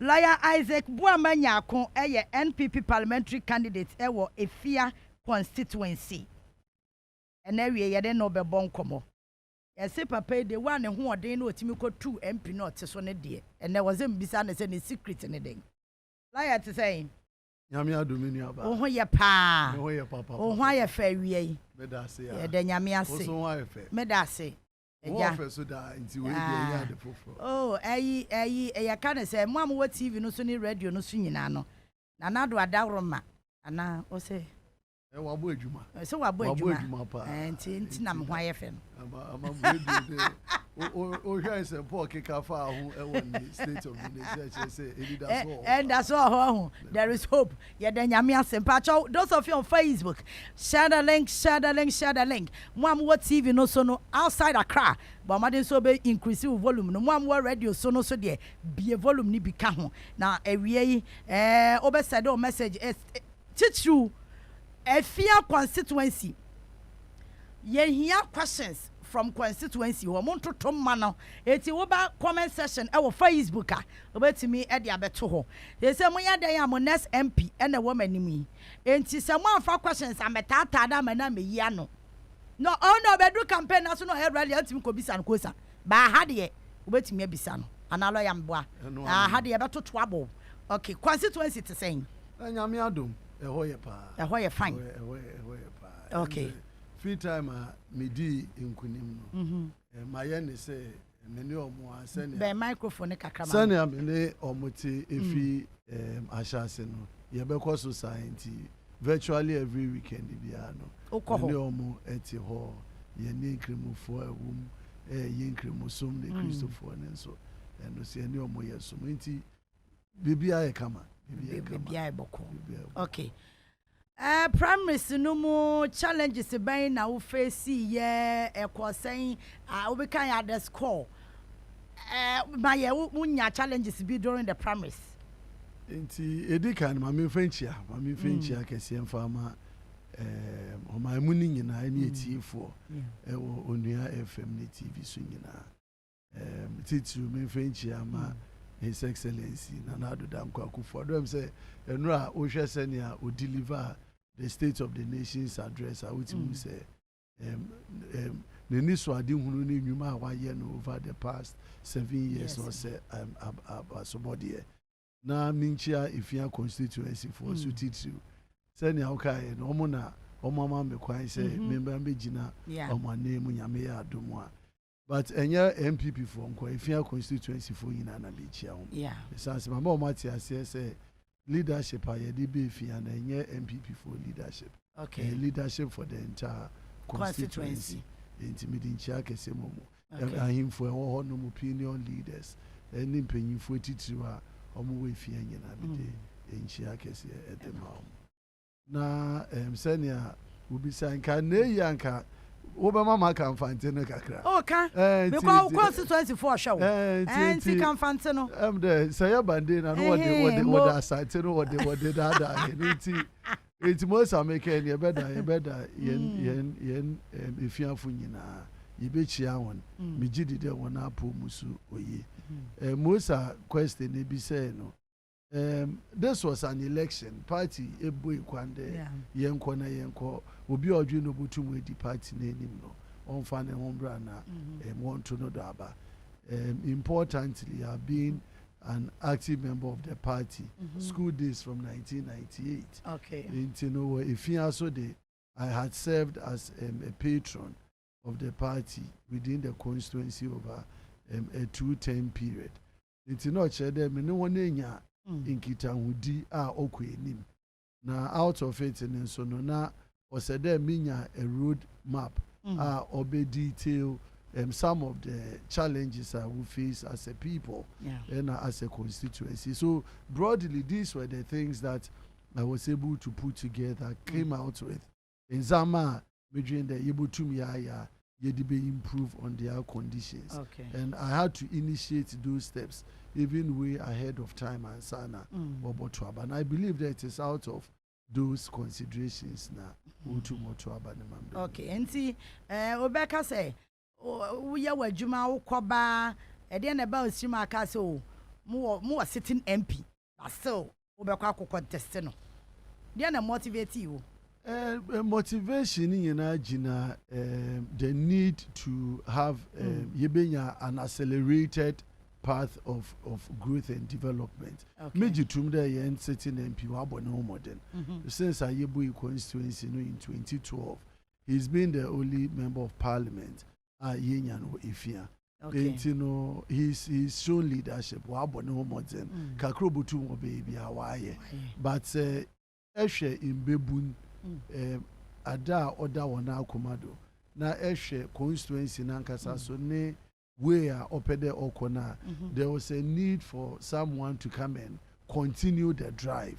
Lawyer Isaac Boamah-Nyarko NPP parliamentary candidate ewo Efia constituency. And now we are no be bon komo. Yesi papa de one who odin no otimi ko 2 MP no te so ne de. And there was him bisa na say ne secret ne den. Lawyer to say Nyame adumini aba. Oh ye pa. Oh ye papa. Oh ye fa wie. Me da se ya. Ye de nyame ase. Oh so wa fe. Me da se. Wo fe so da nti we de ya de foforo. Oh ya kan say mo am wo TV no so ni radio no so nyina no. Na na do adawroma. Ana o say wabo adwuma. So wabo adwuma pa. Nti na me ho aye fe no. Ama radio o hwan say Paul keka fa ho e won the state of the nation say that's all. And that's all. There is hope. Yeah, the nyame asem. Those of you on Facebook, share the link. Mo what TV no so no outside Accra. But madin so be increase volume. No mo radio so no so there be volume ni bi ka ho. Na ewie obe send o message teach you Efia constituency. Ye hear questions from constituency wo monto tomma no eti wo ba comment section e wo Facebook a obetimi e de abeto ho ye se mo ya dan ya mo next MP e na wo manimi enti se mo afa questions ametata da ma na meyi ano no no bedu campaign na so no rally antimi ko bisa no kosa ba ha de obetimi abisa no ana lawyer mboa ha de beto to abo okay constituency te saying nyame adom e ho ye pa e ho ye fine e ho ye pa okay free time medi inkunim no my yen say many omo asene be microphone kakra ma sane amene omote efi ashase no ye be ko society virtually every weekend bia no many omo eti ho ye ni nkremufo awum ye nkremusom ne Christopher ne so no se ni omo ye so nti bibia ye kama bibia e boko okay primary no mo challenges ben na wo face ye ekosen we can at the score my unya challenges be during the primaries nti edikan ma me fenchia kese mfama o ma muni nyina ni etifo wo Onua FM ne TV so nyina titu me fenchia ma His Excellency Nanado Dankwa Akufo-Addo am say enura o hwe senia o deliver the State of the Nation's address which we say the niso ade hunu ne nwuma a waye no over the past 7 years or say somebody na minchia Efia constituency for so titu senia o kai no omo na omo ma me kwan say member megina omo na emu nyame ya adomo but enya MPP for nko Efia constituency for yina na be chia ho sense mama o mati ase say leadership aye dey be Efia na enya MPP for leadership okay leadership for the entire constituency intimidating chia kese momo ahimfo ho no opinion leaders eni mpanyimfo titiri a omo we Efia nyina be dey enchia kese edema na senior ubisa nka na yanka Obama ma kan fantino kakra. Okay. Because constituency for show. And see kan fantino. The say bande na no what asante no what da it most American ye better yen Efia fu nyina ye be chia won me gidi de won apo musu oye. Most question e bi say no this was an election party eboy kwande yenko na yenko obi odwe no butum edi party na enim no onfa ne hombra na want to know aba importantly have been an active member of the party school days from 1998 okay you know Efia so de I had served as a patron of the party within the constituency over a 2-term period you know chere me no one enya inkita hudi okwenim na out of it and so no na osede minya a road map obe detail some of the challenges we face as a people and as a constituency. So broadly these were the things that I was able to put together, came out with in Zama between the Yebutum Yaya Yedibe improve on their conditions. And I had to initiate those steps even way ahead of time and sana Bobotuaba. And I believe that it is out of those considerations now. Okay, and see, Obeka say, we are Juma Koba, and then about Sima Castle, more sitting MP, but still, Obeka contest no. They are motivate you. Motivation in Gina, the need to have an accelerated path of growth and development. Major Tumda yen sitting MP Wabo modern. Since Ayebu constituency in 2012, he's been the only member of parliament at Yenyano Ifia. And you know, he's shown leadership. Wabo no modern. Kakrobutu baby Hawaii. But Eshe in Bebun. Ada oda wana komado na ehwe constituency nankasa so ne we are opede okona. There was a need for someone to come and continue the drive.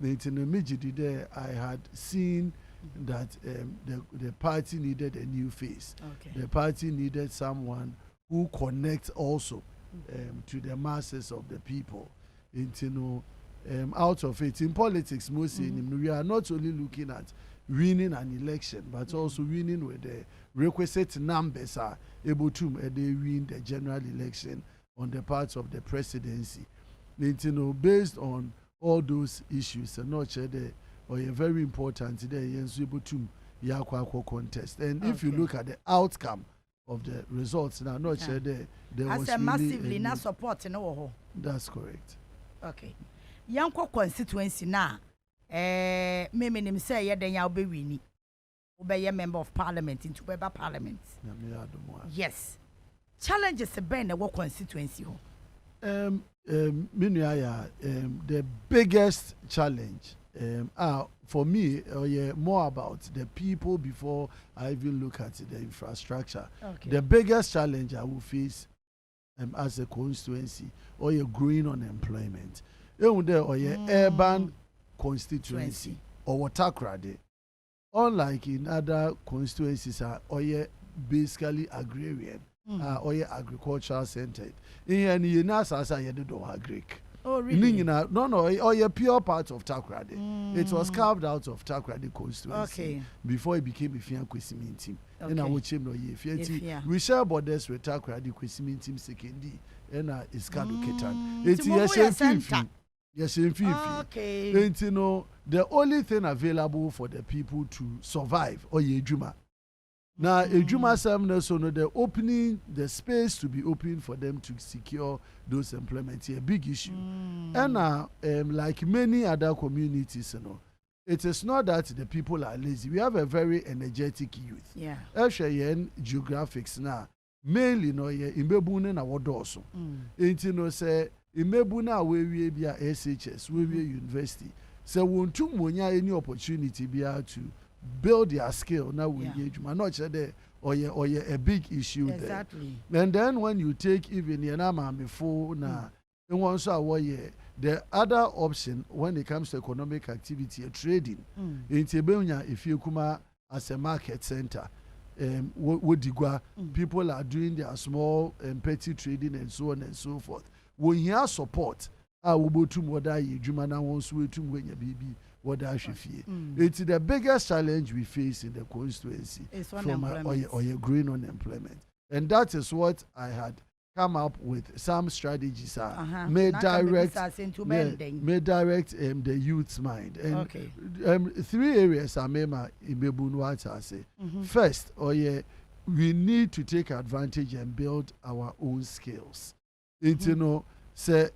In the Mijidi there, I had seen that the party needed a new face. The party needed someone who connects also to the masses of the people. Out of it, in politics, mostly we are not only looking at winning an election, but also winning with the requisite numbers are able to win the general election on the parts of the presidency. Based on all those issues, and not or a very important today, able to Yaa contest. And if you look at the outcome of the results, now not there was really massively not support. That's correct. Okay. Yanko constituency na me nim say ye den ya obewini obeye member of parliament into Beba parliament. Yes. Challenges ben na constituency ho. The biggest challenge for me more about the people before I even look at the infrastructure. The biggest challenge I will face as a constituency growing unemployment. Or urban constituency or Takrade. Unlike in other constituencies are basically agrarian or agricultural centered. In Greek. Oh really? No, pure part of Takrade. It was carved out of Takrade constituency before it became a Fian Kwesimin team. We share borders with Takrade Kwesimin team secondly. And it's Ketan. It's yes, in and the only thing available for the people to survive Juma. Now Juma so the opening the space to be open for them to secure those employment a big issue. And like many other communities, it is not that the people are lazy. We have a very energetic youth. Yeah. Geographics now. Mainly imbebune na wodoso. Say imebuna we be SHS, we university. So won't any opportunity be to build their skill now we engage. Not there or a big issue exactly. There. And then when you take even Yanama before na the other option when it comes to economic activity, trading. In Tebenya, if you come as a market center. People are doing their small and petty trading and so on and so forth. When you have support, I will go to what I Jumana wants to when you baby what I should fear. It's the biggest challenge we face in the constituency from or growing unemployment. And that is what I had come up with some strategies may direct the youth's mind. And 3 areas I remember in Bebunwata say. First, we need to take advantage and build our own skills. Say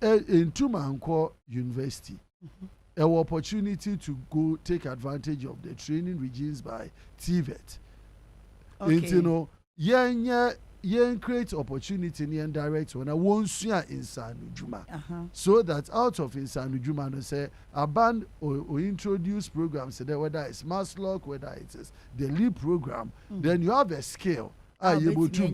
in Tumanko University, an opportunity to go take advantage of the training regimes by TVET. Create opportunity in direct when I won't see Insanu Juma. So that out of Insanu Juma, say a band or introduce programs, whether it's Maslock, whether it is the LEAP program, then you have a skill. Able to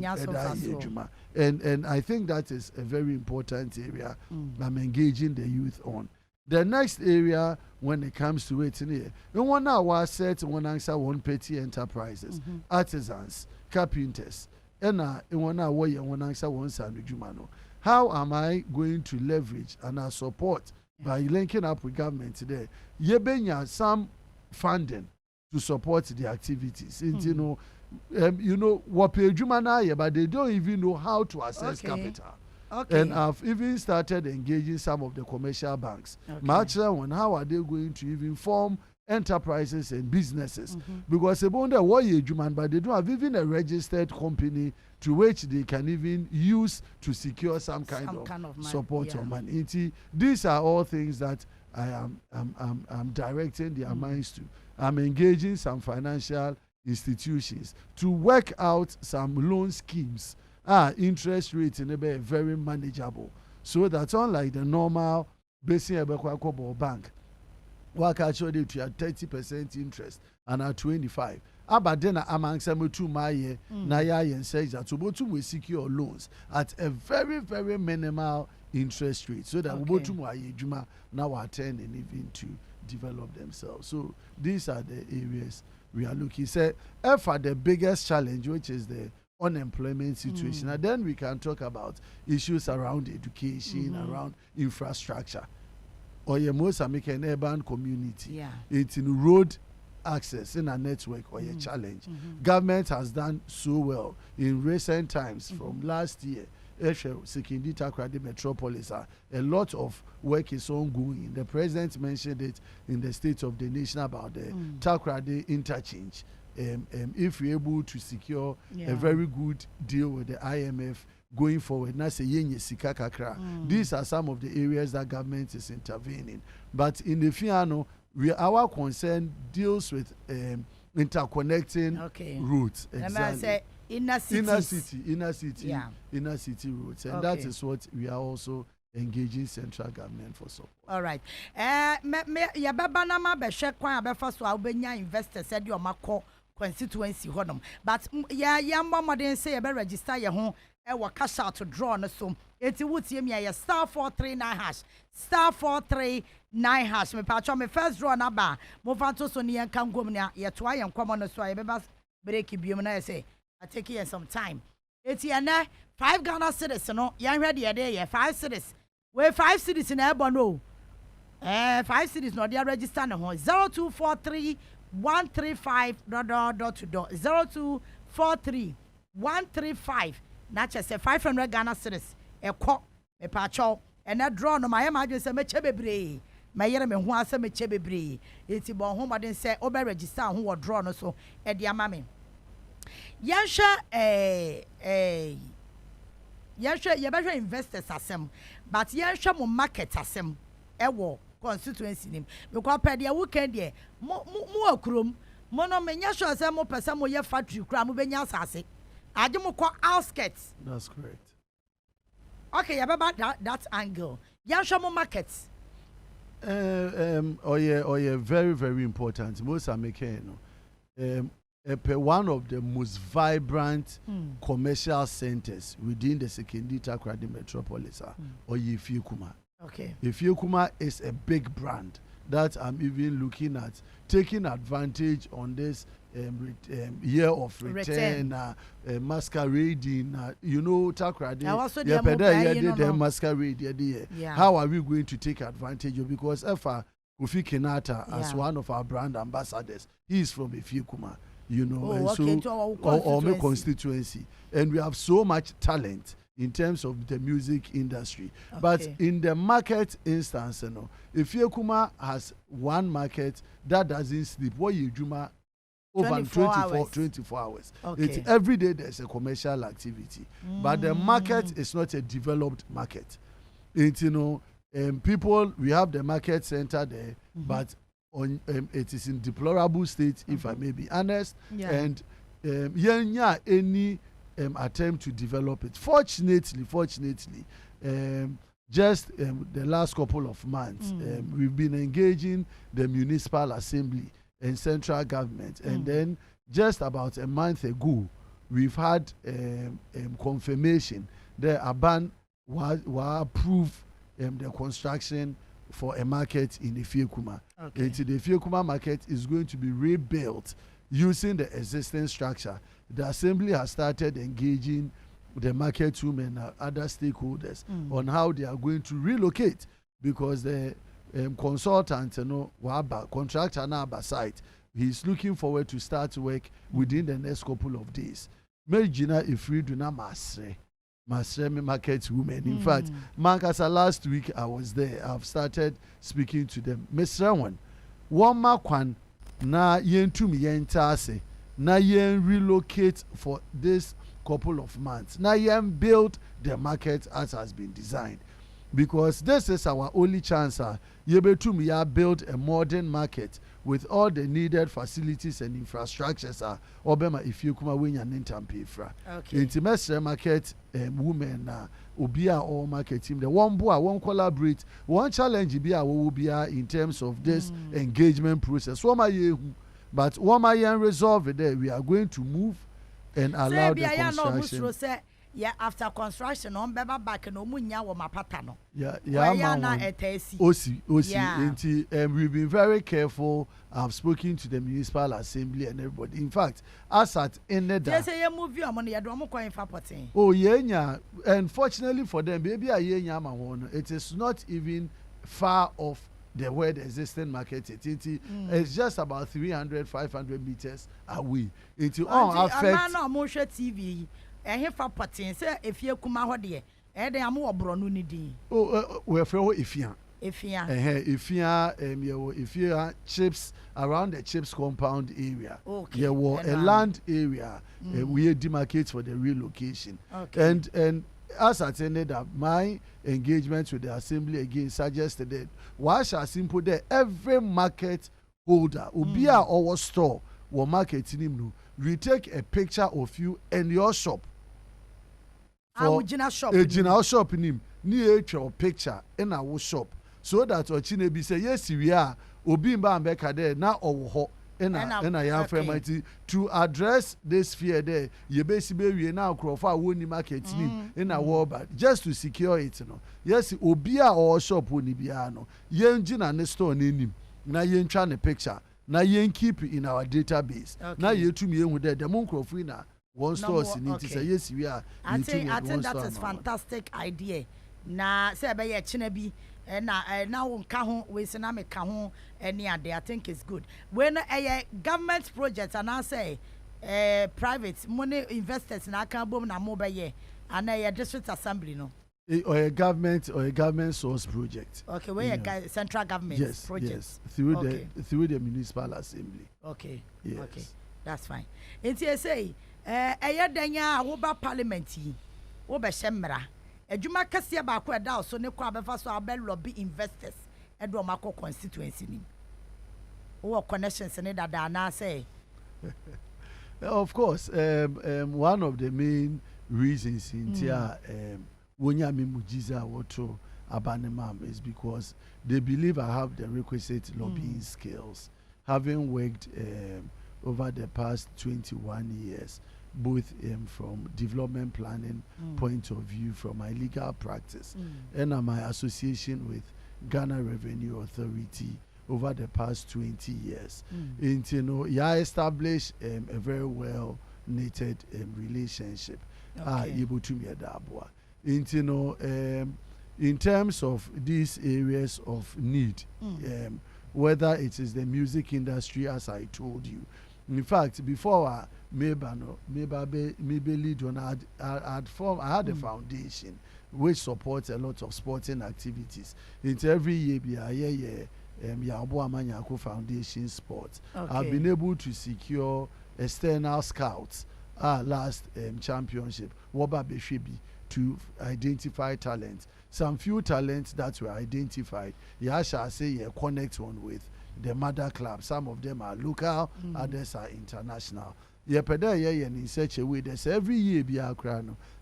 Juma. And I think that is a very important area I'm engaging the youth on. The next area when it comes to it in one hour set one answer one petty enterprises, artisans, carpenters. And in 1 hour, one answer one Sanu Jumano. How am I going to leverage and support by linking up with government today? Yebenya some funding to support the activities. What pay Jumana, but they don't even know how to access capital. Okay. And I've even started engaging some of the commercial banks. Matcha, how are they going to even form enterprises and businesses? Because they but they don't have even a registered company to which they can even use to secure some kind of support or money. These are all things that I'm directing their minds to. I'm engaging some financial institutions to work out some loan schemes. Interest rates in a very manageable, so that unlike the normal basic bank, work actually to 30% interest and at 25. But then among some two my Naya and says that to we secure loans at a very, very minimal interest rate, so that we Juma now attend and even to develop themselves. So these are the areas we are looking. Say, for the biggest challenge, which is the unemployment situation, and then we can talk about issues around education, around infrastructure, or your most American urban community. It's in road access in a network or a challenge. Government has done so well in recent times. From last year, Yaa Titi Okrah metropolis, a lot of work is ongoing. The president mentioned it in the State of the Nation about the Takoradi interchange. If we're able to secure a very good deal with the IMF going forward, these are some of the areas that government is intervening. But in the Fiano, our concern deals with interconnecting routes. Exactly. Inner city routes, and that is what we are also engaging central government for support. All right. Yababa na ma be hwe kwan abefa so obenya investors said your mako constituency honum, but yamba modern say be register ye ho e wo cash out to draw no so eti wutie me ya star 439 hash star 439 hash me patcho me first draw na ba mo fanto so ne yanka ngom ne ye to ayen kwamo no so ye be ba break biom na say I take you some time. Eti ana 5 Ghana cedis no yan hwe de ye 5 cedis we 5 cedis na e no 5 cedis no they register no 0243 135 ... 0243 135 na che say 500 Ghana cedis e ko me pacho and that draw no my imagine say me chebebre my yere me ho asa me chebebre eti bon ho modern say obe register ho wo draw no so e de ama me yansha yebehwe investors asem but yansha mo market asem e wo constituency nim because per dia weekend there mo akrom mo no menya sure say mo pese mo ye factory kura mo benya asase age mo kwa outskirts. That's correct. Okay, about that angle yansha mo market very, very important. Most American one of the most vibrant commercial centers within the Yaa Titi Okrah metropolis or Effiekuma. Okay. Effiekuma is a big brand that I'm even looking at taking advantage on this year of return, masquerading, Takoradi. The masquerade. How are we going to take advantage of? Because Kofi Kenata, as one of our brand ambassadors, he is from Effiekuma. Or constituency, and we have so much talent in terms of the music industry. Okay. But in the market instance, Effiekuma has one market that doesn't sleep. What you do over 24 hours. Okay. It's every day there's a commercial activity, but the market is not a developed market. It's people, we have the market center there, but it is in deplorable state, if I may be honest, and any attempt to develop it. Fortunately, just the last couple of months, we've been engaging the municipal assembly and central government, and then just about a month ago, we've had confirmation that Aban will approve the construction for a market in Effiekuma. Okay. And the Effiekuma market is going to be rebuilt using the existing structure. The assembly has started engaging the market women and other stakeholders on how they are going to relocate, because the consultant, contractor now by site, he's looking forward to start work within the next couple of days. Mergina Ifri do not masre. Masremi market women. In fact, Mankasa last week I was there. I've started speaking to them. Mesrewan, one makwan na yen tumi yen tase, na yen relocate for this couple of months. Na yen build the market as has been designed. Because this is our only chance. Yebetumi ya build a modern market with all the needed facilities and infrastructures. Obema if you kuma win your nintampi fra. Intimate market women ubia all market team. The one boy one collaborate. One challenge will be in terms of this engagement process. But one resolve it there. We are going to move and allow the construction. Yeah, after construction, on beba back and omunya wa mapata no. Yeah, we've been very careful. I've spoken to the municipal assembly and everybody. In fact, as at ended that. Say you move your money, you don't go in for potting. Oh yeah, and fortunately for them, baby, it is not even far off the where the existing market it's just about 300-500 meters away. It will affect. TV. For potting, say if you come out there, and I'm more bronu. We're for if you chips around the chips compound area. Okay. There was a land area we demarcate for the relocation. Okay. And as I attended that, my engagement with the assembly again suggested that why shall simple there every market holder ubia our store or market in we take a picture of you and your shop. For a general shop in him near your picture in our shop so that Ochine say yes we are Obimba and Becca there now or in a young family to address this fear there. You basically we now crowd winning market in a war but just to secure it. Yes, Obia or shop woni biano. Yen jina ne store name na yen trying a picture. Na yen keep in our database. Na ye to me with the moon crofina. One store in it say yes we are. I think that is fantastic idea. Na say be ye chinebi na won ka ho we se na me ka ho any ade I think it's good. When a government project and I say private money investors na kan bom na mo be ye and a district assembly no. Or a government source project. Okay, where a central government project. Yes, through the municipal assembly. Okay. Yes. Okay. That's fine. Inti say danya wo ba parliament yi wo be shemra adwuma kase ba ko da so ne ko abefa so abel lobby investors edo mako constituency ni wo connections ne dada na say. Of course, one of the main reasons in Wonyami Mujiza Woto Abanemam is because they believe I have the requisite lobbying skills, having worked over the past 21 years, both from development planning point of view, from my legal practice, and my association with Ghana Revenue Authority over the past 20 years. And I established a very well knitted relationship. In terms of these areas of need, whether it is the music industry, as I told you. In fact, before I had a foundation which supports a lot of sporting activities. It's every year, Yaa Boamah-Nyarko Foundation Sports. Okay. I've been able to secure external scouts. Last championship, Waba Beshebi, to identify talents. Some few talents that were identified, I shall say, connect one with the mother club. Some of them are local, others are international. In such a way that every year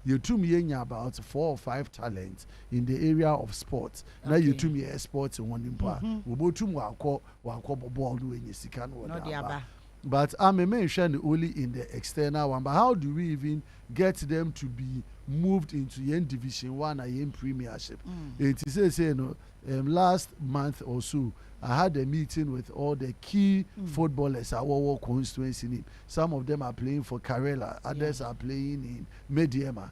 you to me about 4 or 5 talents in the area of sports. Now you to me sports in one impact. We both to ball when you see but I'm mentioned only in the external one. But how do we even get them to be moved into Yen Division 1 and Yen Premiership? It is last month or so, I had a meeting with all the key footballers at our constituency. Some of them are playing for Karela, others are playing in Mediema.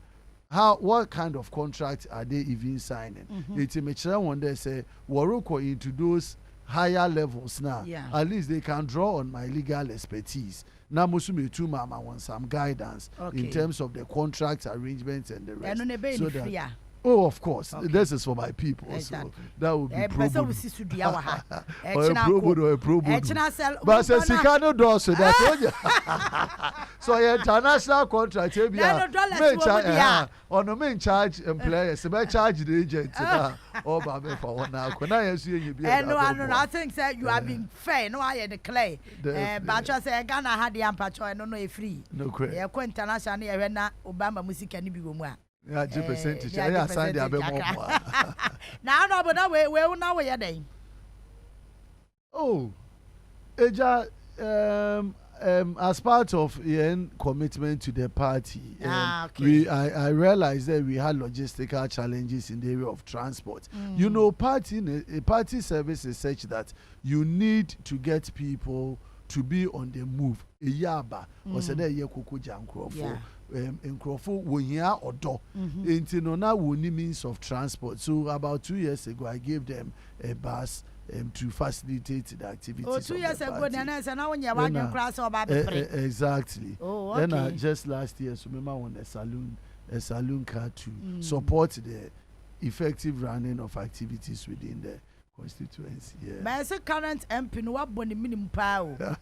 What kind of contract are they even signing? It's a mature one they say, Waroko into those higher levels now. At least they can draw on my legal expertise. Now musume too mama want some guidance in terms of the contract arrangements and the rest. So that, oh, of course. This is for my people. Exactly. So that would be pro bono. Or a pro bono or a pro bono. But says Sikano does so that so international contract on the main charge employers, the charge the agent or baby for 1 hour. When I see you be I think that you have been fair. No, I declare. But I say Ghana had the ampacho and no free. No credit. Yeah, international Obama music and be one. Yeah, 10%. I signed the more. Now, no, but now we now we are day. Oh, Eja, as part of Ian commitment to the party, I realized that we had logistical challenges in the area of transport. You know, party service is such that you need to get people to be on the move. Iyaba, or said ye kuku jankro. Nkrofo wohia odo enti no na woni means of transport. So about 2 years ago I gave them a bus to facilitate the activities. Oh, 2 years ago then I said now when you want to cross over exactly. Oh, okay. Then just last year so remember on a saloon car to support the effective running of activities within the constituency. Yeah. My current MP no aboni minimum power.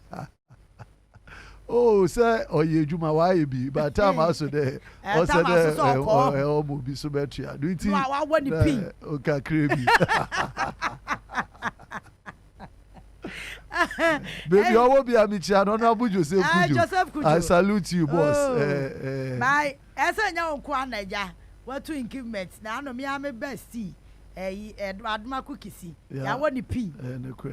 Oh, sir, or you Juma, why you be? But time also there. Also there, or be so better. Do you think? I want the pin. Okay, creepy. Baby, I won't be a Michi. I don't know about Joseph Kujo. I salute you, boss. My, as I know, Kwanaja, what to increment. Now, no, me, I'm a bestie. Edward Makukisi. I want the P.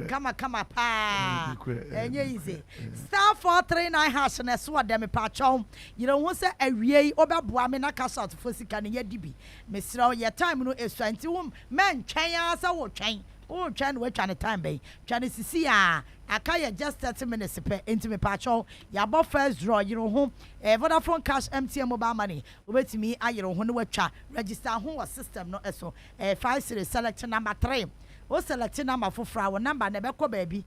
Come up, pa. And easy. Star 439 hash and a sword them a patch home. You don't want to say a re over Buamina Castle for Sikan yet DB. Miss Row, your time no is 20 men, China, so chain. Oh, Chan, which on a time bay. Chinese see I can't just 30 minutes into me patch home. Ya both first draw, you know, home. Vodafone cash MTN mobile money. Wait to me, I you know, when register home system, no so 5 series selection number 3. O selection number 4 our number never ko baby.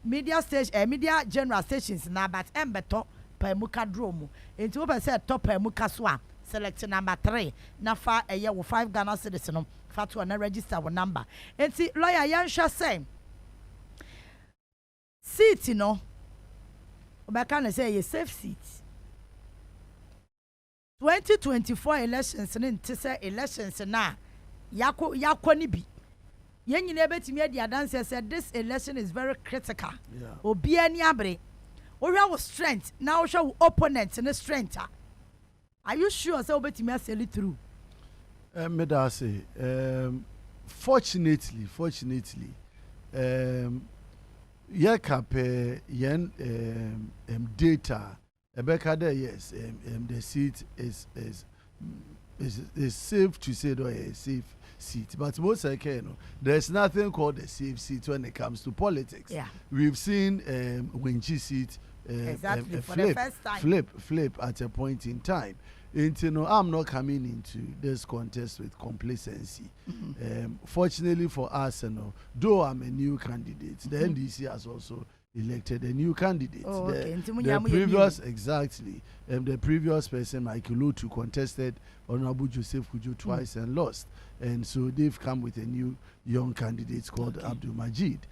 Media station, media general stations now, but embeto per muka dromu. Into open said top per muka swa. Selection number 3. Nafa a year with 5 Ghana citizens. Fatu and register our number. And see, lawyer Yansha say, seat, you know, but can I say a safe seat? 2024 elections and say elections now. Yakonibi. Yen you never to me the dancer said this election is very critical. Obiani abre. Or our strength now show opponents and the strength. Are you sure so bet me sell it through? Medase, fortunately, yakape yen data. Ebeka yes, the seat is safe to say though a safe seat, but most there's nothing called a safe seat when it comes to politics. Yeah. We've seen Winchi seat exactly for the first time flip at a point in time. I'm not coming into this contest with complacency. Fortunately for us, though I'm a new candidate, the NDC has also elected a new candidate. Oh, okay. The previous, exactly, the previous person, Michael Lutu, contested Honorable Joseph Kujo twice and lost. And so they've come with a new young candidate called Abdul Majid.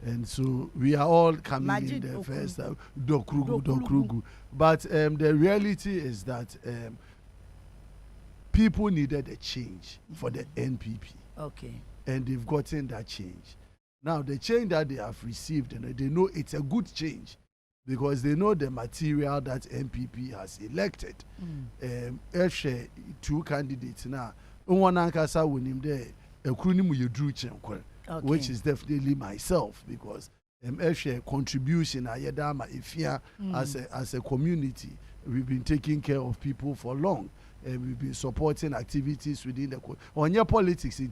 And so we are all coming Majid in the first Dokrugu. But the reality is that people needed a change for the NPP. Okay. And they've gotten that change. Now, the change that they have received, they know it's a good change because they know the material that NPP has elected. Two candidates now. Which is definitely myself because contribution as a community. We've been taking care of people for long and we've been supporting activities within the on your politics in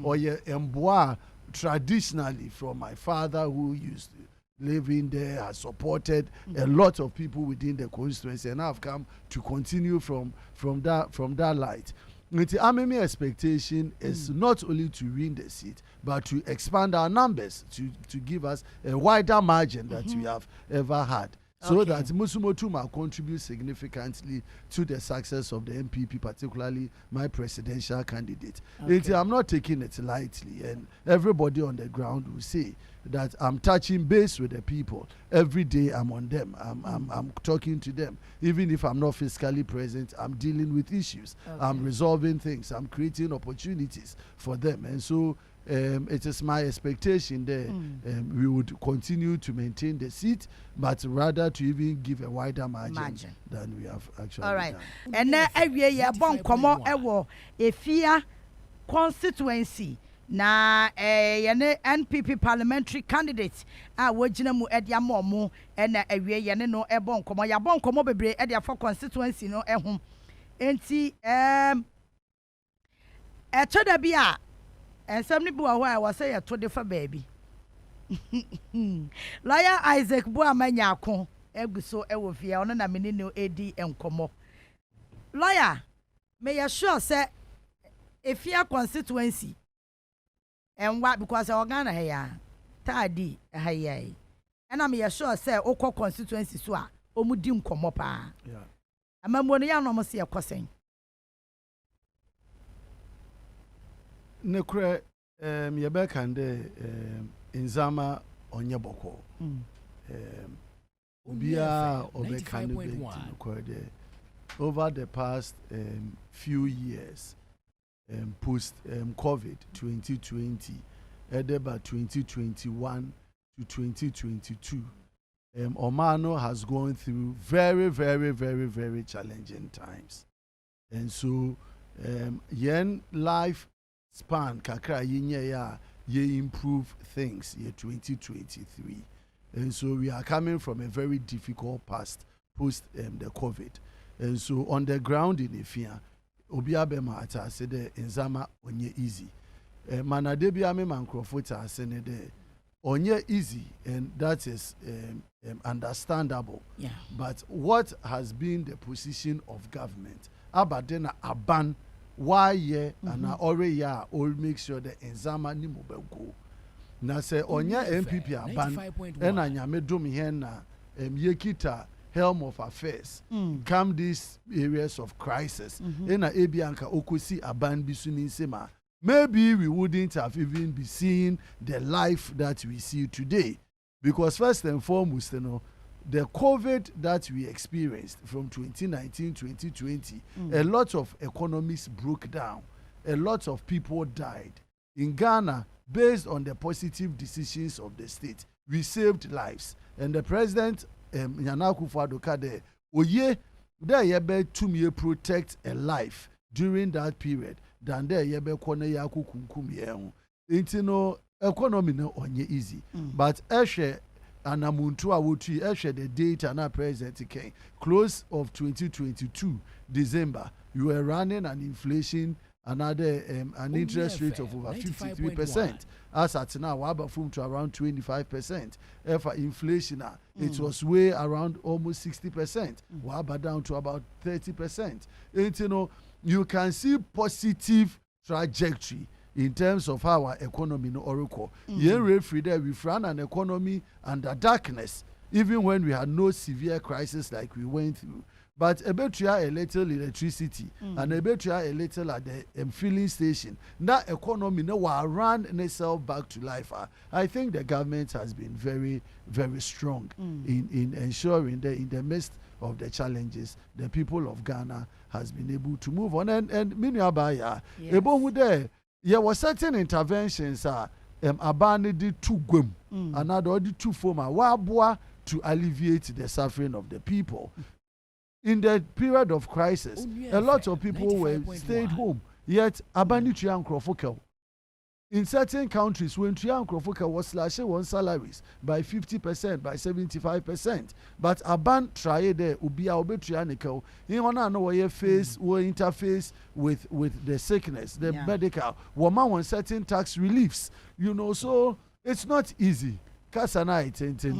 or traditionally from my father who used to live in there has supported a lot of people within the constituency and I've come to continue from that light. Amemi expectation is not only to win the seat, but to expand our numbers, to give us a wider margin that we have ever had. So that Musumotuma contribute significantly to the success of the MPP, particularly my presidential candidate. I'm not taking it lightly, and everybody on the ground will say that I'm touching base with the people. Every day I'm on them. I'm talking to them. Even if I'm not physically present, I'm dealing with issues. I'm resolving things. I'm creating opportunities for them. And so it is my expectation that we would continue to maintain the seat, but rather to even give a wider margin than we have actually done. And now every year, bon komo ewo efia constituency na yene NPP parliamentary candidates a wojina mu edia momo na ewie yene no ebon komo ya bon komo bebre edia for constituency no ehum enti etoda bia ensem ni bua wa say ya to de fa baby. Lawyer Isaac Boamah-Nyarko eguso ewo fia ono na meni no edi enkomo. Lawyer, may you sure say efia constituency and what because organa here tadi haye and I'm sure say okọ constituency so a omudi nkomo pa. Yeah. Amamo no ya no mo se ekosen. Nekre yebeka nde inzama onye boko. Obia obeka nde over the past few years post COVID 2020 about 2021 to 2022 Omano has gone through very, very, very, very challenging times, and so yen life span kakra ye improve things year 2023, and so we are coming from a very difficult past post the COVID, and so on the ground in Efia Obiabema ata said the Nzama onye easy. Manadebi ame mankrofota said the onye easy, and that is understandable. Yeah. But what has been the position of government? Abadena aban why ye and already ya all make sure the Nzama ni mobile na say onye MPP aban ena nyame dum here na yekita helm of affairs come these areas of crisis in a ebianka okosi aban bisuni sema, maybe we wouldn't have even be seeing the life that we see today, because first and foremost, you know, the COVID that we experienced from 2019 2020, a lot of economies broke down, a lot of people died in Ghana. Based on the positive decisions of the state, we saved lives, and the president Nana Akufo-Addo kade oye there yebe to protect a life during that period than there yebe kone yaku kunkum ye ho. Inti no economy no onye easy, but ehwe anamuntu awotu ehwe the data na president ken close of 2022 December, you were running an inflation another an interest rate of over 53%. As at now, we have to around 25%. For inflation, it was way around almost 60%. We have down to about 30%. And you know, you can see positive trajectory in terms of our economy no oracle. We ran an economy under darkness, even when we had no severe crisis like we went through. But a bit a little electricity and a bit a little at the filling station. That economy no will run itself back to life. I think the government has been very, very strong in ensuring that in the midst of the challenges, the people of Ghana has been able to move on. And many abaya, there were certain interventions abandoned the two gwem, another the two former wabwa to alleviate the suffering of the people. In the period of crisis, a lot of people were stayed home. Yet, abani Yaa Titi. In certain countries, when Yaa Titi was slashing on salaries by 50%, by 75%, but aban try there ubia obetrianical. You wanna know where you face or interface with the sickness, the medical. Woman want certain tax reliefs, you know. So it's not easy. Kasana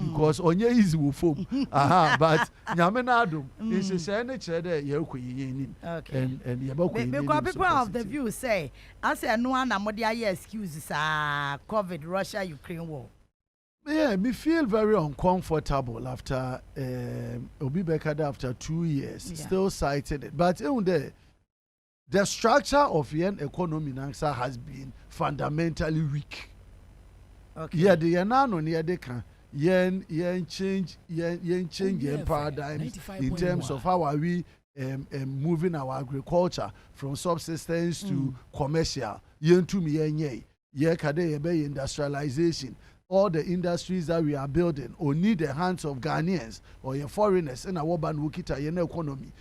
because onye easy will form. But Nyamenadum is a senator there, Yoku. Okay. And because people of the view say, I say, no one Amodia excuses COVID, Russia, Ukraine war. Yeah, me feel very uncomfortable after Obi Bekada after 2 years, still cited it. But the structure of yen economy nansa has been fundamentally weak. Okay. Yeah, the yanano near the can yen change paradigm in terms of how are we moving our agriculture from subsistence to commercial. Yen to me yen ye kade yebe industrialization. All the industries that we are building or need the hands of Ghanaians or your foreigners in our Banwukita yen economy.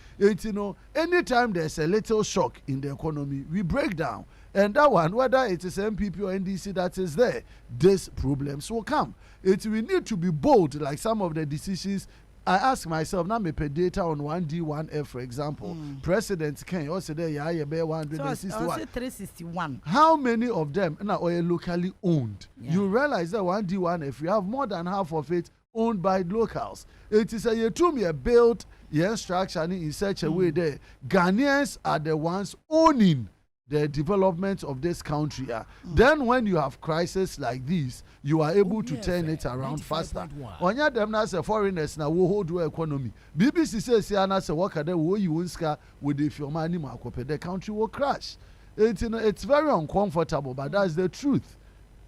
Anytime there's a little shock in the economy, we break down. And that one, whether it is MPP or NDC that is there, these problems will come. We need to be bold, like some of the decisions. I ask myself, now me pay data on 1D1F, for example. President Ken also there, yeah, 161. So 361. How many of them are locally owned? You realize that 1D1F, we have more than half of it owned by locals. It is a built structure in such a way that Ghanaians are the ones owning the development of this country. Then when you have crises like this, you are able to turn it around faster. Onya them na say foreigners na wo hold economy. BBC says na say work there wo you unska with if your money makope the country will crash. It's very uncomfortable, but that's the truth.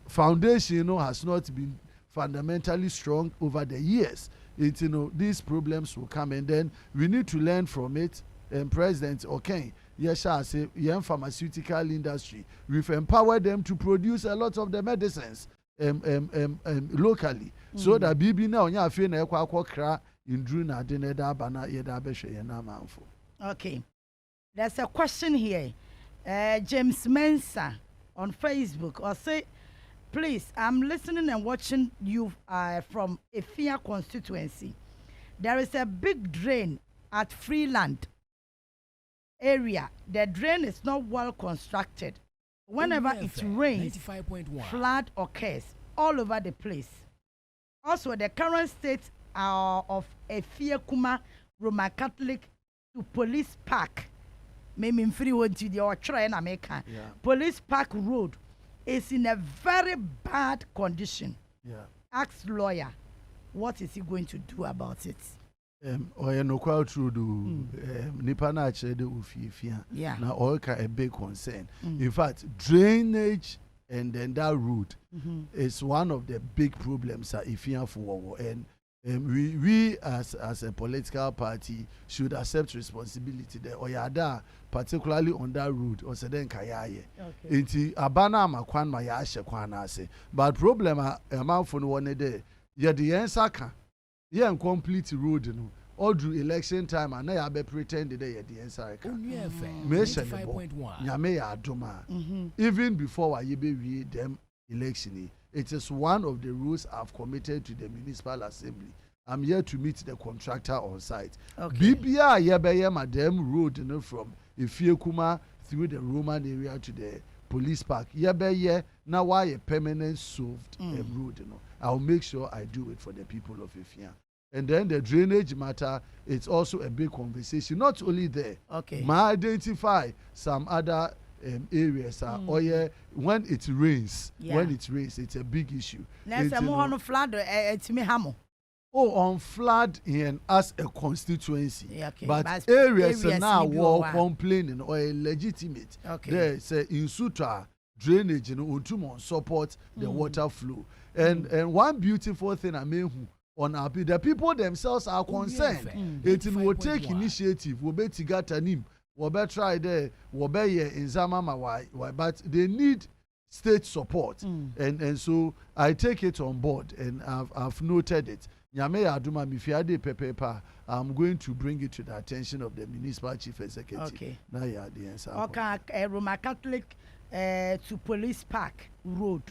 Foundation has not been fundamentally strong over the years. These problems will come, and then we need to learn from it. And President yes, I say, young pharmaceutical industry, we've empowered them to produce a lot of the medicines locally. So that Bibi now, you feel na kra in Druna Deneda Bana Yeda Beshe Yanamanfo. Okay. There's a question here. James Mensa on Facebook or say, please, I'm listening and watching you from Efia constituency. There is a big drain at Freeland area. The drain is not well constructed. Whenever it rains, flood occurs all over the place. Also, the current state of Efia Kuma Roman Catholic to Police Park, maybe in free one to the Police Park Road is in a very bad condition. Ask lawyer, what is he going to do about it? Or no quite true do Nipana Chede Ufifia. Now all a big concern. In fact, drainage and then that route is one of the big problems that Ifia for, and we as a political party should accept responsibility there. Oyada, particularly on that route, or Seden Kayaye. Inti Abana Makwan Mayasha Kwanase. But problem amount for one day. Yeah, the answer can. Yeah, complete road, all through election time, and I be pretended that the answer can. Even before I be them election, it is one of the rules I've committed to the municipal assembly. I'm here to meet the contractor on site. BBI yebeye madam road from Ifiekuma through the Roman area to the police park. Yebeye now why a permanent solved road. I'll make sure I do it for the people of Ifia. And then the drainage matter, it's also a big conversation. Not only there, I identify some other areas. When it rains, it's a big issue. On flood, on flood in as a constituency, but areas now were complaining or legitimate. They say in Sutra drainage and support the water flow. And one beautiful thing I mean on our the people themselves are concerned. It will take initiative. We'll be tigatanim. We'll be try there. We'll be in Zamama. But they need state support, and so I take it on board, and I've noted it. Nyame Aduma Mifiade Pepepa. I'm going to bring it to the attention of the municipal chief executive. Now you are the answer. Roman Catholic to Police Park Road.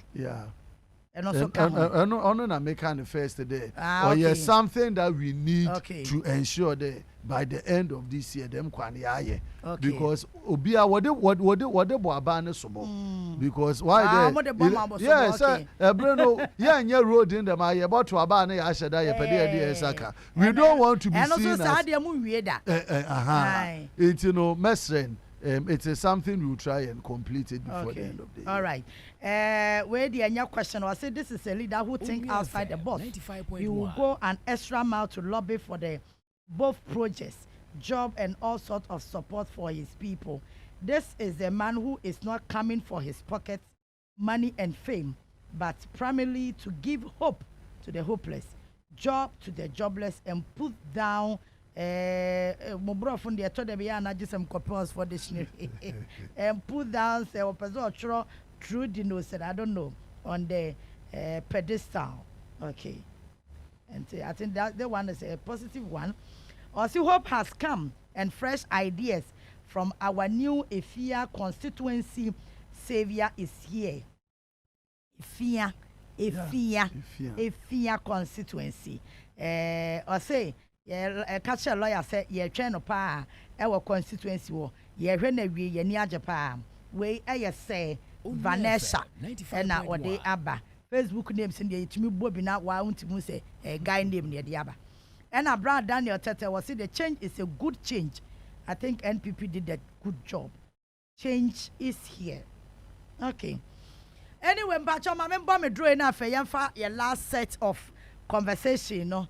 and also come na make kind of first day. Ah, or okay. yes, something that we need Okay. to ensure that by the end of this year, them kwani aye. Okay. Because obia what they bo abane somo. Because why what they? the bomb was Yes, okay. Bruno. Yeah, and road in them. I about to abane ashada ye pede esaka. We don't want to be and seen also as. Sadia Muida. It's mesren. It is something we will try and complete it before the end of the year. All right. Where the your question was, say this is a leader who think outside the box. He will go an extra mile to lobby for the both projects, job, and all sorts of support for his people. This is a man who is not coming for his pockets, money, and fame, but primarily to give hope to the hopeless, job to the jobless, and put down. Mobro from the told me I just some coupons for dictionary and put down say person true dino said I don't know on the pedestal. Okay. And I think that the one is a positive one. Also hope has come and fresh ideas from our new Efia constituency savior is here. Efia constituency. Or say catch a lawyer say ye train no pa our constituency wo ye hwe na wie ye ni age pa we say Vanessa and na ode aba Facebook name sin dey timi bo bi na wa untimu say guy name ne dey aba and Brad Daniel Tete was say the change is a good change. I think NPP did a good job. Change is here. Okay. Anyway, Mbacho ma member me draw na fe yemfa your last set of conversation no.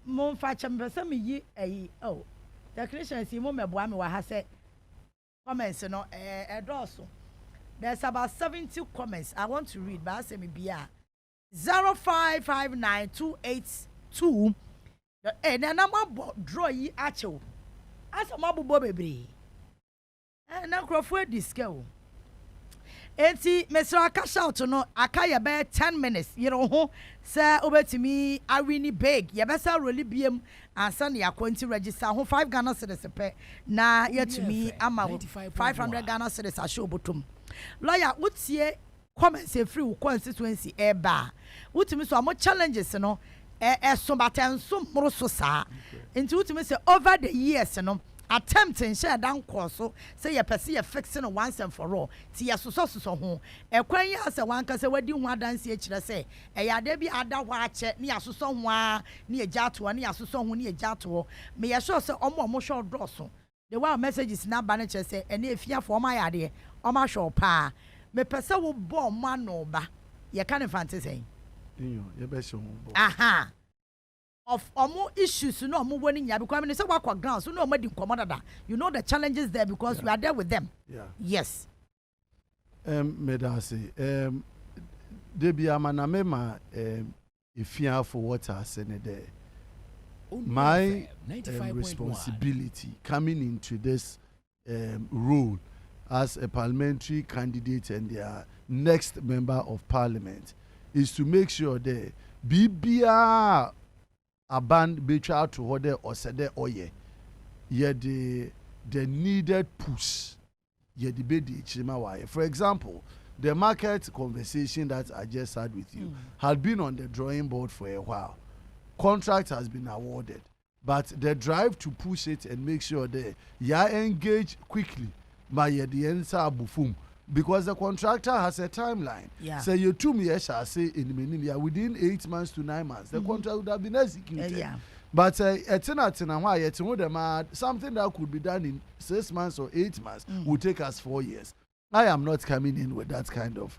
Mon fachem pese me yi the Christians mo me boa me wa ha say comments no edoso. There's about 70 comments I want to read, but I say me bia 0559282 na number draw yi acho asa mo bobo bebre na crofo disco. Enti Mr. Cash out no akaya be 10 minutes you know say obetimi awini big ye be say really biem ansa na yakwanti register ho 5 Ghana cedis pe na yetumi ama 500 Ghana cedis a show botom lawyer wotie comments e free constituency e ba wotumi so am challenges no so batenso mro so sa enti wotumi say over the years no attempt and share down course say you perceive fixing once and for all ti so ho ekwan ya say wan ka say wadi hu adanse e kire say ya da bi ada ho ache ne asoso ho a ne eja to ne asoso ho ne eja to me ye sure say omo show drosso the one messages na ba ne kire say ene efia for ma ya de omo show pa me pese wo bo ma no ba ye kan infante say you be show bo aha of omo issues no omo woni nya because I mean say wakwa ground so no omo di nkomodada you know the challenges there because we are there with them. Yes medase debi amana mema ifia for what I said there my responsibility coming into this role as a parliamentary candidate and their next member of parliament is to make sure that BBR aban betray to order or said oye ye the needed push ye the bedi chima waye. For example, the market conversation that I just had with you had been on the drawing board for a while. Contract has been awarded, but the drive to push it and make sure that ya engage quickly by the answer bufum because the contractor has a timeline. So you 2 years shall say in the minimum within 8 months to 9 months the contract would have been executed. But something that could be done in 6 months or 8 months would take us 4 years. I am not coming in with that kind of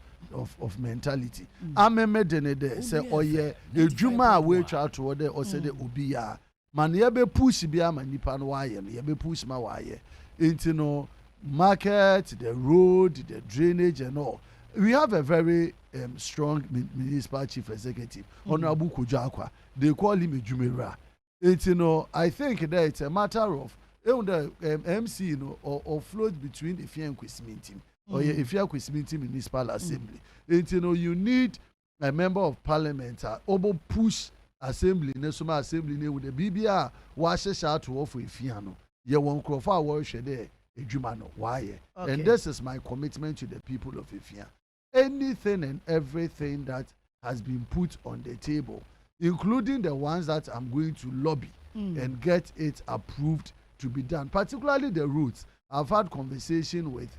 mentality. I'm a medene say oye ejuma we try to order or say the obiya man ye be push bia manipa no waye ye be push ma waye into no market, the road, the drainage and all. We have a very strong municipal chief executive, Honorable Kujakwa. They call him a Jumera. It's I think that it's a matter of the MC or float between Ifia and Kwesminti or Ifia Kwesminti Municipal Assembly. It's you need a member of parliament obo push assembly, Nesuma assembly with the BBR washes out to offer Ifiano. You won't crop our worship there. And this is my commitment to the people of Ifia. anything and everything that has been put on the table, including the ones that I'm going to lobby and get it approved to be done, particularly the routes. I've had conversation with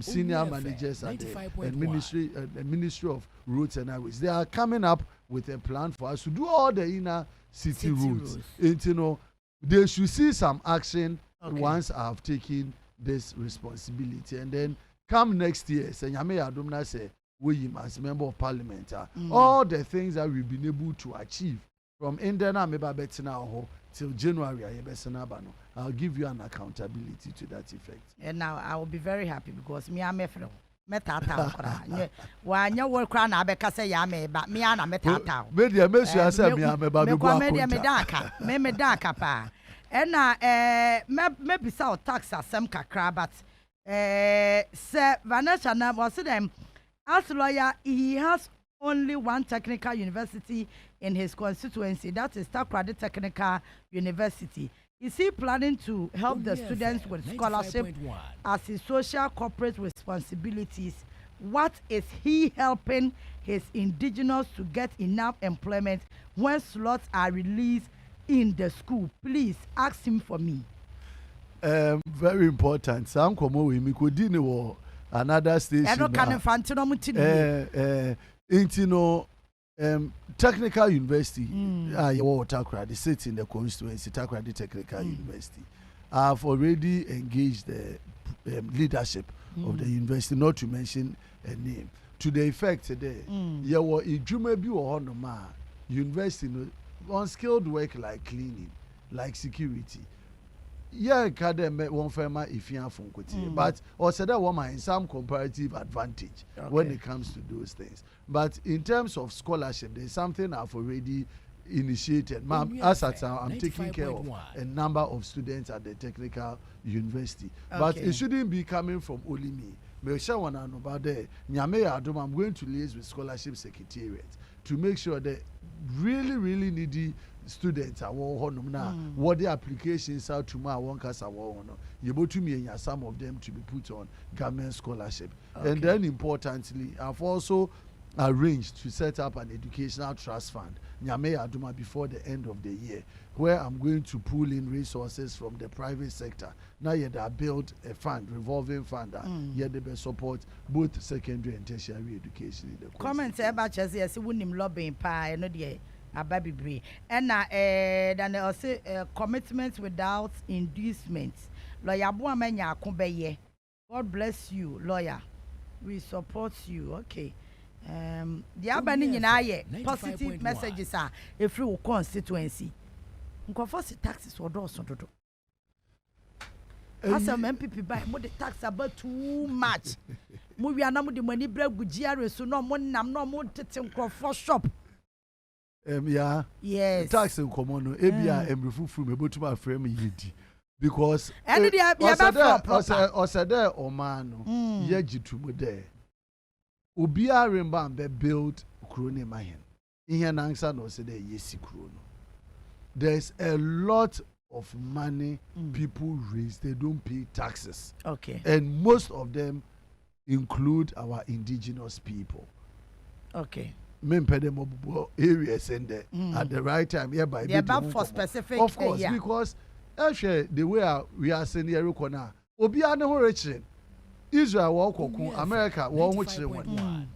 senior managers at the Ministry of Roads and Highways. They are coming up with a plan for us to do all the inner city routes. And, you know, they should see some action once I've taken this responsibility. And then come next year, say, we as member of parliament, all the things that we've been able to achieve from Indena Meba Betina till January, I'll give you an accountability to that effect. And now I will be very happy because me I'm metata. When you work on Abeka say yame, but me and metata. Media Messia said me I'm about medaka, me medaka pa. And maybe so tax as some kakra, but Sir Vanessa na was them as lawyer, he has only one technical university in his constituency, that is Takrady Technical University. Is he planning to help the students with scholarship as his social corporate responsibilities? What is he helping his indigenous to get enough employment when slots are released in the school? Please ask him for me. Very important. Sam komo we mi kodini wo another station. Intino Technical University, Takrady sits in the constituency, Takrady Technical University. I've already engaged the leadership of the university, not to mention a name, to the effect today. Yawo ijume bi wo hono ma university unskilled work like cleaning, like security. Yeah, academy won't firma if you have from but also that woman in some comparative advantage when it comes to those things. But in terms of scholarship, there's something I've already initiated. As at now, I'm taking care of a number of students at the technical university. But it shouldn't be coming from only me. I'm going to liaise with scholarship secretariat to make sure that really needy students are what the applications are tomorrow. Some of them to be put on government scholarship. And then importantly, I've also arranged to set up an educational trust fund before the end of the year, where I'm going to pull in resources from the private sector. Now build a fund, revolving fund that they support both secondary and tertiary education in the comment about yes, wouldn't lobbying pie no dear a baby bree and then also commitments without inducements. Lawyer Boamah-Nyarko, God bless you, lawyer. We support you. Okay. The Abani positive messages are a free constituency. Unconforced taxes or doors on to as some MPP buy more the tax about too much. We are not the money bread with GRS, so no money, I'm not more for shop. Yes, tax in common, ABI, and refuse from able to my frame yidi. Because and or said there or man, yeji to me there. Ubia Rembambe built Krone Mahen. In an answer, no said yes, Krono. There's a lot of money people raise, they don't pay taxes. Okay. And most of them include our indigenous people. Okay. Areas and at the right time, by they're about for specific. Of course, because actually the way we are saying here, Obia no rich. Israel, America,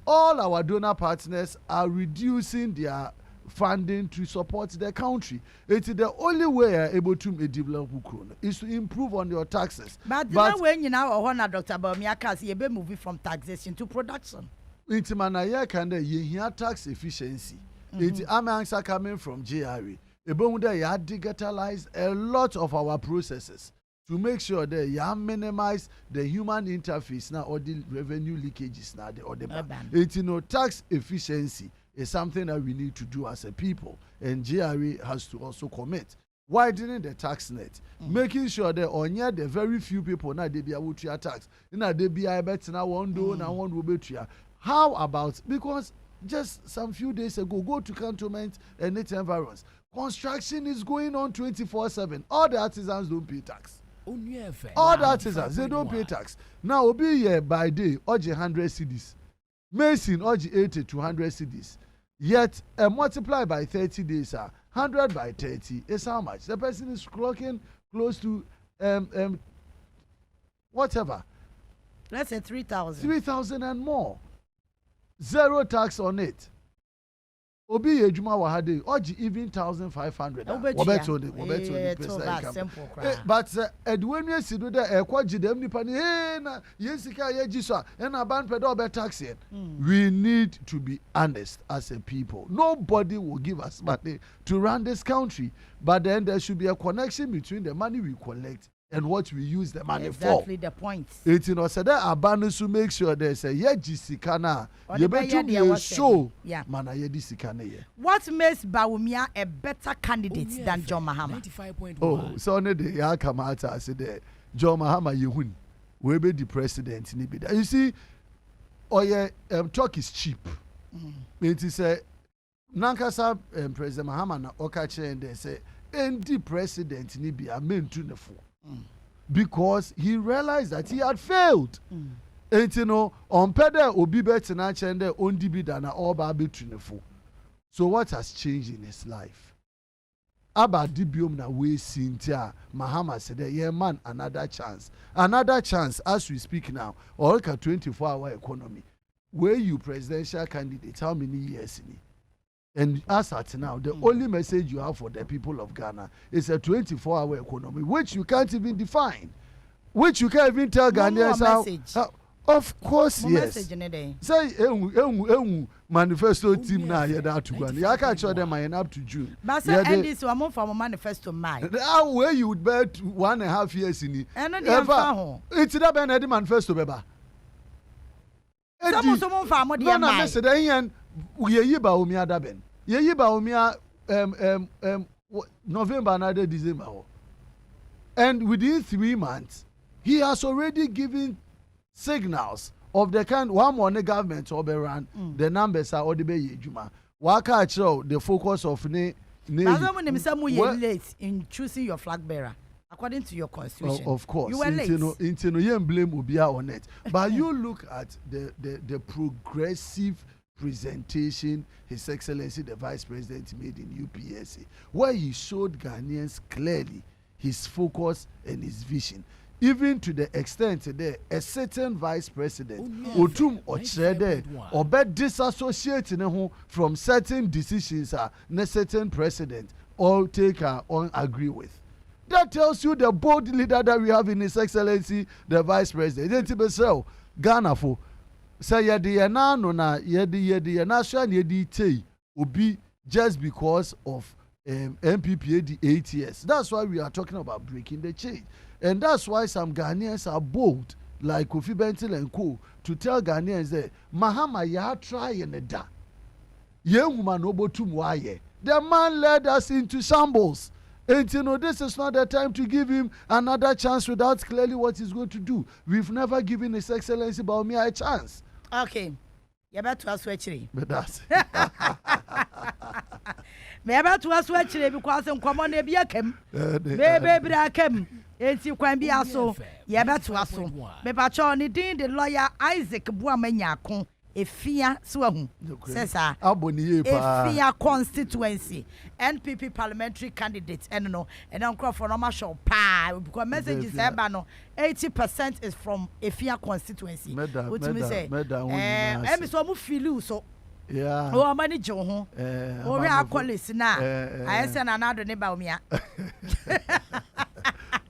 all our donor partners are reducing their funding to support their country. It is the only way we are able to develop Ukraine is to improve on your taxes. But when you now honor Dr. Boamah-Nyarko, you be moving from taxation to production. It's manaya can the tax efficiency. It's answer coming from GRE. About that, you digitalize a lot of our processes to make sure that you minimize the human interface now or the revenue leakages now or the it's tax efficiency is something that we need to do as a people, and GRE has to also commit widening the tax net, making sure that on the very few people now they be able to tax now they be able to now one do now one will be to. How about, because just some few days ago, go to cantonment and its environs, construction is going on 24/7. All the artisans don't pay tax. All that is as they don't pay tax. Now Obi here by day oji 100 cedis. Mason oji 80 to 100 cedis. Yet multiply by 30 days 100 by 30 is how much? The person is clocking close to whatever. Let's say 3,000. 3,000 and more. Zero tax on it. Obi ejuma wahade oji even 1,500. But edwenu sido de ekwaji dem nipa ni na yensika yeji so na ban pedo be tax it. We need to be honest as a people. Nobody will give us money to run this country, but then there should be a connection between the money we collect and what we use the money for. Exactly the point. It you know so that abandon to make sure there's a yejisika na you better show mana yejisika na ye. What makes Boamah a better candidate than John Mahama? 95.1. Oh, so ne de ya come out as the John Mahama yehun we be the president ni be. You see talk is cheap. It is a nankasa President Mahama na okache and they say the president ni be a main to the fo. Because he realized that he had failed. And you know, on pede obi betina chende ondi bida na oba betwinefo. So what has changed in his life? Aba dibium na we Cynthia Mahama said, yeah man, another chance. Another chance as we speak now. Or 24-hour economy. Where you presidential candidate, how many years in it? And as at now, the only message you have for the people of Ghana is a 24-hour economy, which you can't even define, which you can't even tell Ghanaians how. Of course, yes. Say, manifesto team now you're that to Ghana. I can't show them I up to June. But sir, and this one from a manifesto mine. How where you would bet 1.5 years in it? It's that Ben manifesto, Beba. Someone from what you know. Ye Boamah daben. Ye Boamah November another December. And within 3 months, he has already given signals of the kind one more government run. The numbers are already be juma. Waka show the focus of late in choosing your flag bearer. According to your constitution. Of course. You were late. You blame Ubia on it. But you look at the progressive presentation His Excellency the Vice President made in UPSA, where he showed Ghanaians clearly his focus and his vision. Even to the extent that a certain Vice President Otum Ochrede or disassociate from certain decisions a certain president or take or agree with. That tells you the bold leader that we have in His Excellency the Vice President. Ghana for say yedi na no na yedi na so na yedi tey obi just because of MPPA the 8 years. That's why we are talking about breaking the chain, and that's why some Ghanaians are bold like Kofi Bentil and co to tell Ghanaians that Mahama ya try and da ye woman obotum waye. The man led us into shambles. And you know, this is not the time to give him another chance without clearly what he's going to do. We've never given His Excellency Boamah a chance. Okay. You better to us actually. But that's Maybe to us actually because I'm common baby came. Baby I came. It's you can be also. You better to us. Maybe Charlie Dean the Lawyer Isaac Boamah-Nyarko. Efia Swahu says Efia constituency NPP parliamentary candidate and no and uncle for normal show pa because message is 80% is from Efia constituency. What me say? Em so mu feel so yeah. Oh manage ho. Oh we are colleagues na. I say na do ne Boamah.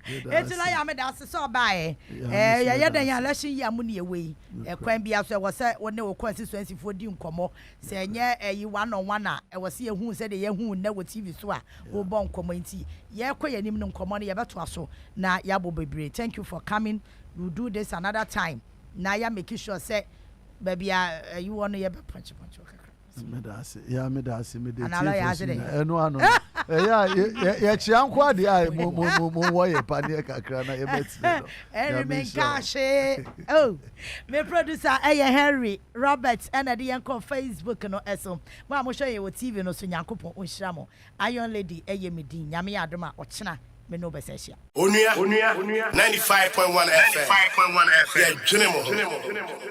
It's like I'm a so by election year money away. A crime be as I was said when they were constituency for doing como. Say, yeah, you 1-on-1. I was here who said a who never TV so who born community. Yeah, quite an imminent commodity about to us. Now, Yabo Baby, thank you for coming. We'll do this another time. Now, you're making sure, say, baby, you want to have a punch. Medasi, yeah, medasi, medasi. Yeah, chiankwa di ai mo ye panie kakra na ye betine. Remain cash. Oh, me producer Henry Roberts and the yanko Facebook no eso. Mo am show you TV no so Nyankopon onhira mo. Iron Lady Medin, Nyame adoma ochena me no besesha Onua 95.1 FM. Yeah,